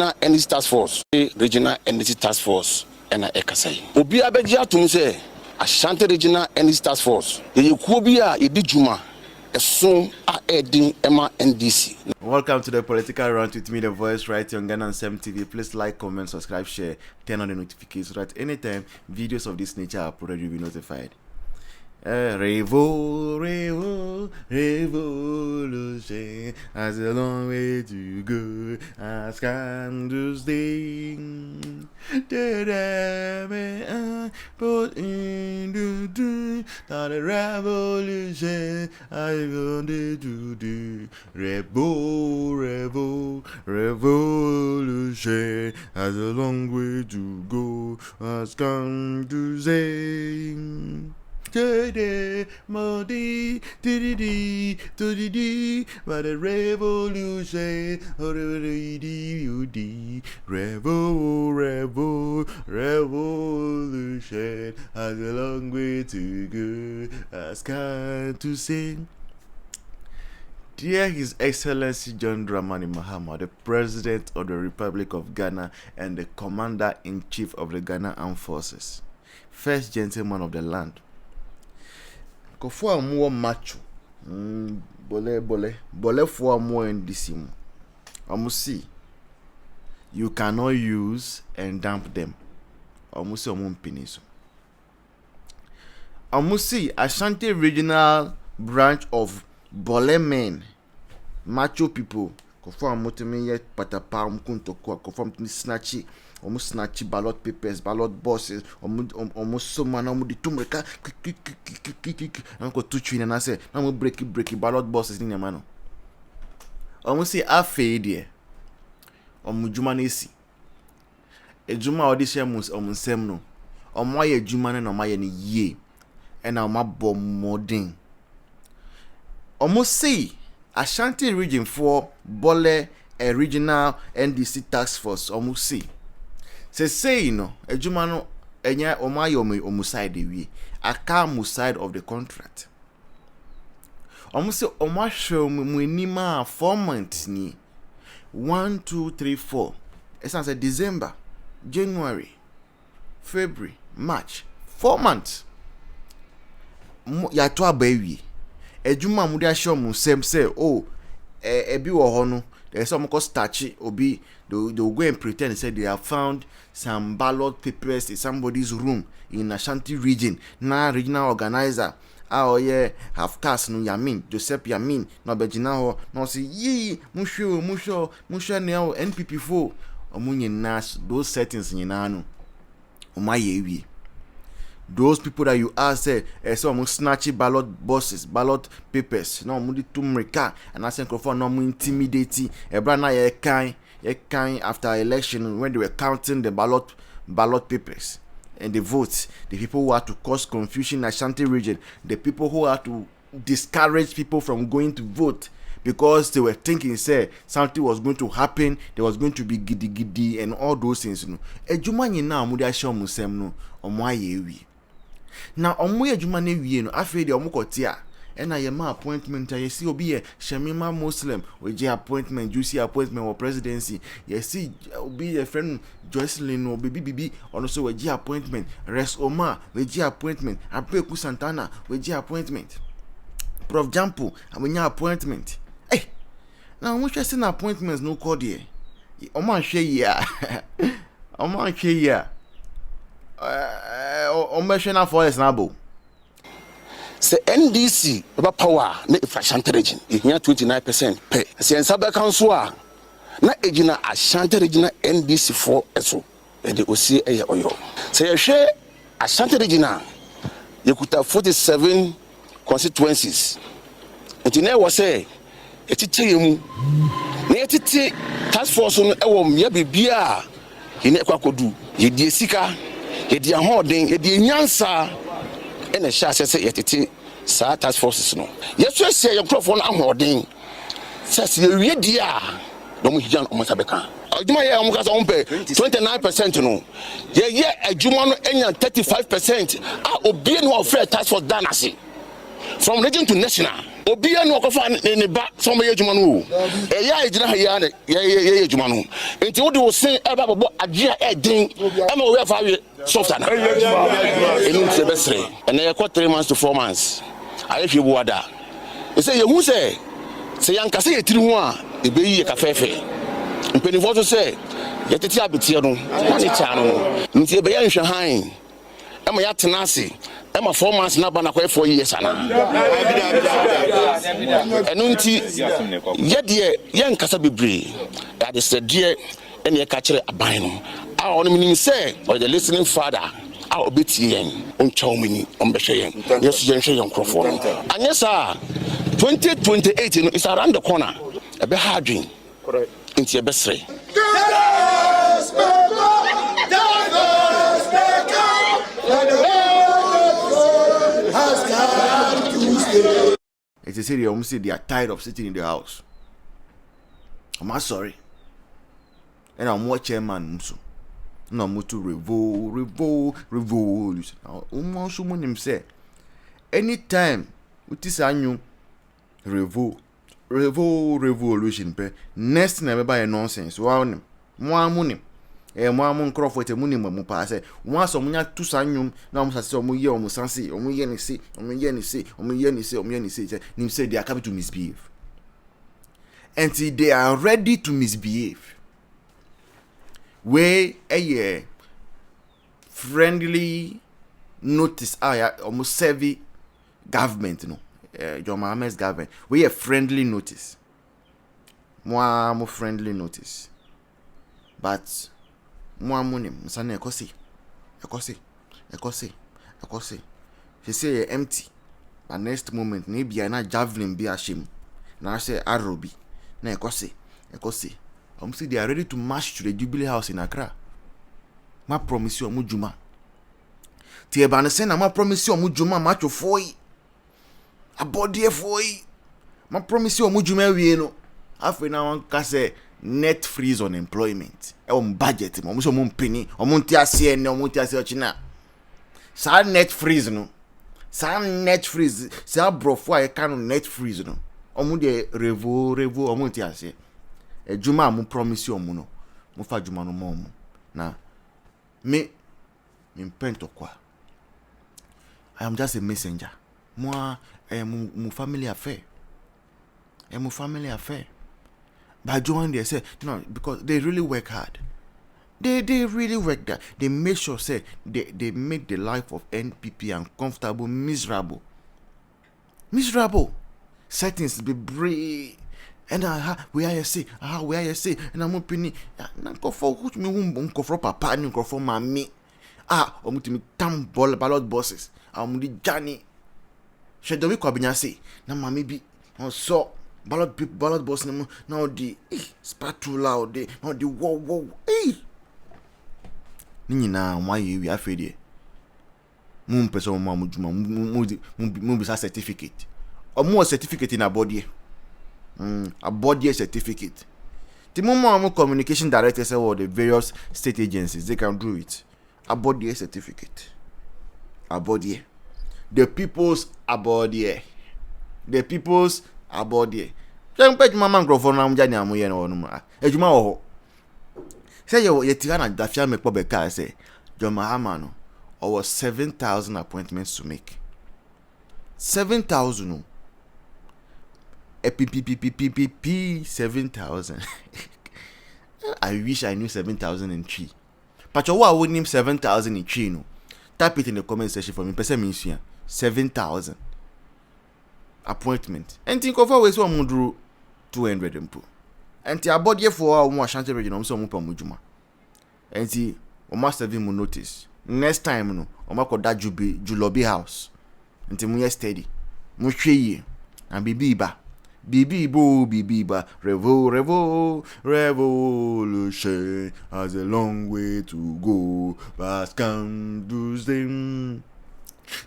NDC task force, regional NDC task force, and Ayɛka. Obi abeji atum say Ashanti regional NDC task force. Ye kubia ye di juma. Welcome to the political round with me, the voice right here on Ghana Ashanti TV. Please like, comment, subscribe, share, turn on the notifications so that anytime videos of this nature are uploaded, you'll be notified. Revolution has a long way to go. As candles ding, put in the dream that the revolution I wanted to do. Revolution has a long way to go. As candles ding. JDM, Modi, TDD, but the revolution, revolution has a long way to go. As kind to sing. Dear His Excellency John Dramani Mahama, the President of the Republic of Ghana and the Commander-in-Chief of the Ghana Armed Forces, First Gentleman of the land. For more macho, bole for more NDC. See, you cannot use and dump them. See, Ashanti regional branch of bole men, macho people. Conform motimi yet patapam kuntoko, conform snatchy. Almost snatchy ballot papers, ballot bosses, almost so man, almost the tumreka, and go to chin and I say, I'm going to break ballot bosses in your man. Almost say, I fade here. Jumanesi. A Juma audition mus semno. My Juman and my ye. And I'm a bomb moding. Almost say, Ashanti region 4, Bole, a regional NDC task force, almost see. Say no, a Jumano, enya omayomi omuside we, aka muside of the contract. Almost say omasho mwinima 4 months ni 1, 2, 3, 4. It's answer December, January, February, March, 4 months. Ya to abawi. A Juma mudia show mu say, oh, ebi wo hono. There's some called starchy obi. They'll go and pretend and say they have found some ballot papers in somebody's room in Ashanti region. Now regional organizer, have cast no Yamin, Joseph Yamin, no Bejina ho, no say ye, musho now NPP4 omunye nash those settings in Nano. Omayewi. Those people that you ask say some snatchy ballot bosses, ballot papers, no mudi tumreka, and I say for no intimidating. Ebrana Ayɛka after election when they were counting the ballot papers and the votes, the people who had to cause confusion in Ashanti region, the people who had to discourage people from going to vote because they were thinking say something was going to happen, there was going to be gidi and all those things. No, ejuma nyina amudi ahye omusem no omo ayewi. Na omo ejuma na wie no afei de omo kotia. And I am appointment. I see Obi Shamima Muslim. We J appointment, juicy appointment or presidency. Yes, see Obi a friend Jocelyn or BBB. Also we J appointment. Res Omar we J appointment. Apeku Santana we J appointment. Prof Jampo we J appointment. Hey, now we just send appointments no call there. Oman share ya. Oman share ya. Omeshana for esnabo. Say NDC about power na Ashanti region here 29% pay. Say Nsaba council na ejina Ashanti region NDC 4 eso e de osi eye oyo. Say ehwe Ashanti region yekuta 47 constituencies. Ntine wo say etite yemu na etite task force no ewo mya bibia ine kwakodu ye die sika ye die ahoden ye die nyansa ene sha se yetete sa task forces no yeso ese ye microphone ahoden se ye wie dia do mu hijan o mosabeka adwuma ye amukasa ompe 29% no ye adwuma no enya 35% a obi no ofre task force danase from region to national. Obia no kofa ne ba some ye adwuma no. E ya ejina ha ya ye adwuma no. Enti wo de wo sen e ba bobo agea e den e ma we fa we software na. Enu se besre. And e ko 3 months to 4 months. Aye hwe bo ada. E say ye hu say yankase ye tiri ho a e be yi ka fefe. Mpenifo so say ye tete abetie no. Ani cha no. Nti e be ya nhwe han. E ma ya tenase. Emma 4 months na bana kwa 4 years ana. Enunti ye de ye nkasa bebre. That is the dear ene ye ka kire aban no. A ono minim say or the listening father a obeti yen onchaw mini ombehwe yen. Yes yen hwe yen krofo no. Anyesa 2028 no is around the corner. Ebe ha adwin. Correct. Inti ebe sre. It's a city, almost say they are tired of sitting in the house. I'm sorry. And I'm watching man. No, I'm to revolution. Almost someone him say, anytime with this annual revolution, next never buy a nonsense. Wow, more money. Mo nkrofo te muni mo pa se won aso munya tu sanyum na mo sase mo ye mo sanse o mo ye ni se nim say they are coming to misbehave, and they are ready to misbehave where a friendly notice almost serve government no John Mohammed's government we a friendly notice mo friendly notice, but Muamunim, Sane Ekosi. She say empty. But next moment, maybe I not javelin be a shame. Now I say Arobi. Na Ekosi. See they are ready to march to the Jubilee House in Accra. Ma promise you Mujuma. Tie ba na say na ma promise you Mujuma macho foi. Abodie foi. Ma promise you Mujuma wie no. Afi na wan ka say net freeze on employment. Budget, almost on penny, or Montiasi, no Montiasi China. Sa net freeze no. Sa net freeze. Sa brofo I can net freeze no. Omude revo or Montiasi. A Juma mu promise you muno. Mufa Juma no mom. Na me pento kwa. I am just a messenger. Moi, I am mu family affair. But join they say no because they really work hard. They really work that. They make sure say they make the life of NPP uncomfortable, miserable. Settings be brave. And we are say, and I'm opening. Nanko for which me won't go for papa and go for mommy. Omutimi tam ballot bosses. Omudi Johnny. She do we kwabinya say na mami bi on so. Ballot boss now the spatula or the now the wow Nina why we are afraid Moon person mum be certificate or more certificate in a body certificate. The moment communication directors or the various state agencies they can do it. A body certificate. A body. The people's abode. The people's abode. Jam page mama microphone na mjani amuye na wonu ma. Ejuma wo ho. Say ye tira na dafia me kpo be ka say John Mahama no or 7,000 appointments to make. 7,000 no. PPPPPP 7,000. I wish I knew 7,000 in 3. But you would name 7,000 in 3 no. Type it in the comment section for me. Person means here 7,000 appointment. And think of always one mudru 200 and put. And the body for one Ashanti region so mupa mujuma. And see o master vi mu notice. Next time no o mako da Julobi house. And mu ye steady. Mu hwe and bibi ba revolution has a long way to go, but can do them.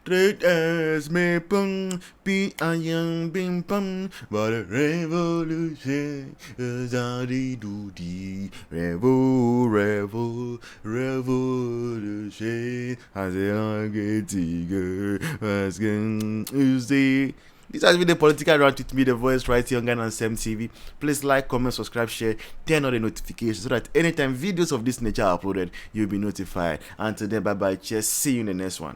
Traitors may pung, be a young bing pong, but a revolution is a do-dee. Revolution. As a get tiger, you see. This has been the Political Round with me, the voice right here on Ghana Sam TV. Please like, comment, subscribe, share, turn on the notifications so that anytime videos of this nature are uploaded, you'll be notified. Until then, bye bye. Cheers. See you in the next one.